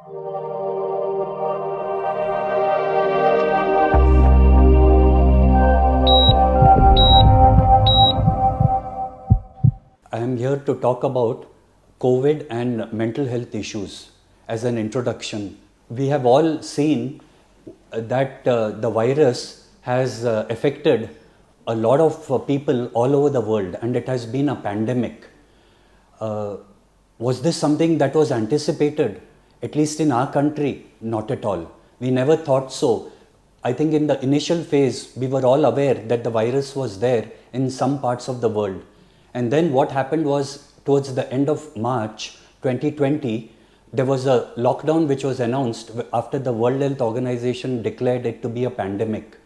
I am here to talk about COVID and mental health issues as an introduction. We have all seen that the virus has affected a lot of people all over the world, and it has been a pandemic. Was this something that was anticipated? At least in our country, not at all. We never thought so. I think in the initial phase, we were all aware that the virus was there in some parts of the world. And then what happened was, towards the end of March 2020, there was a lockdown which was announced after the World Health Organization declared it to be a pandemic.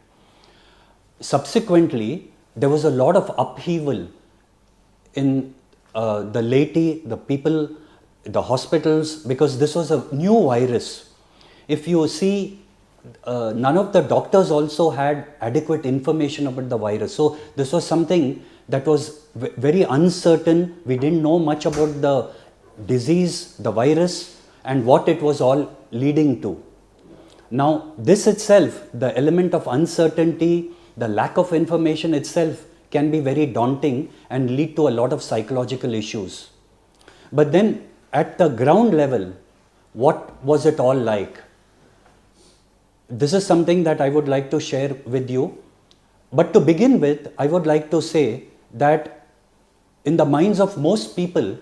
Subsequently, there was a lot of upheaval in the laity, the people, the hospitals, because this was a new virus. If you see, none of the doctors also had adequate information about the virus. So this was something that was very uncertain. We didn't know much about the disease, the virus, and what it was all leading to. Now, this itself, the element of uncertainty, the lack of information itself can be very daunting and lead to a lot of psychological issues. But then at the ground level, what was it all like? This is something that I would like to share with you. But to begin with, I would like to say that in the minds of most people,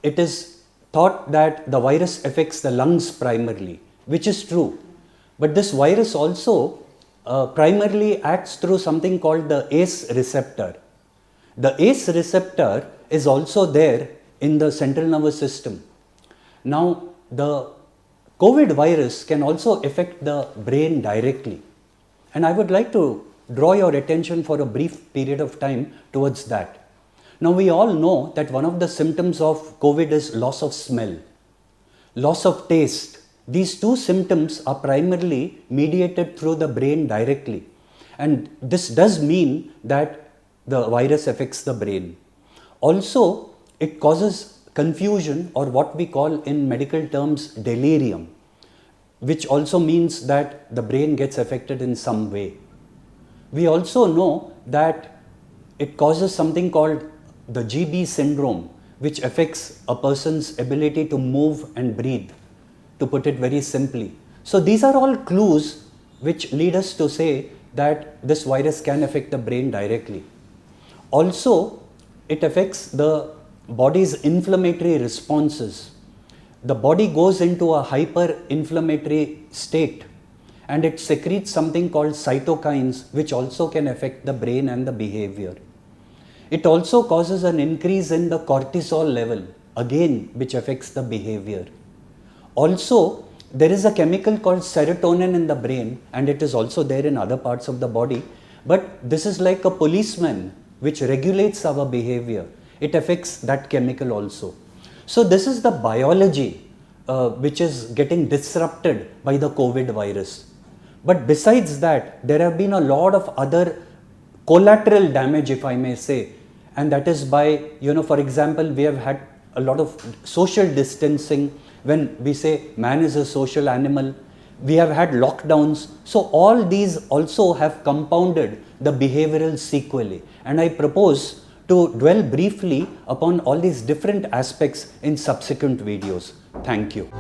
it is thought that the virus affects the lungs primarily, which is true. But this virus also primarily acts through something called the ACE receptor. The ACE receptor is also there in the central nervous system. Now, the COVID virus can also affect the brain directly. And I would like to draw your attention for a brief period of time towards that. Now, we all know that one of the symptoms of COVID is loss of smell, loss of taste. These two symptoms are primarily mediated through the brain directly. And this does mean that the virus affects the brain. Also, it causes confusion, or what we call in medical terms delirium, which also means that the brain gets affected in some way. We also know that it causes something called the GB syndrome, which affects a person's ability to move and breathe, to put it very simply. So these are all clues which lead us to say that this virus can affect the brain directly. Also, it affects the body's inflammatory responses. The body goes into a hyper-inflammatory state, and it secretes something called cytokines, which also can affect the brain and the behavior. It also causes an increase in the cortisol level, again, which affects the behavior. Also, there is a chemical called serotonin in the brain, and it is also there in other parts of the body. But this is like a policeman which regulates our behavior. It affects that chemical also. So this is the biology which is getting disrupted by the COVID virus. But besides that, there have been a lot of other collateral damage, if I may say, and that is by, for example, we have had a lot of social distancing. When we say man is a social animal, we have had lockdowns. So all these also have compounded the behavioral sequelae. And I propose to dwell briefly upon all these different aspects in subsequent videos. Thank you.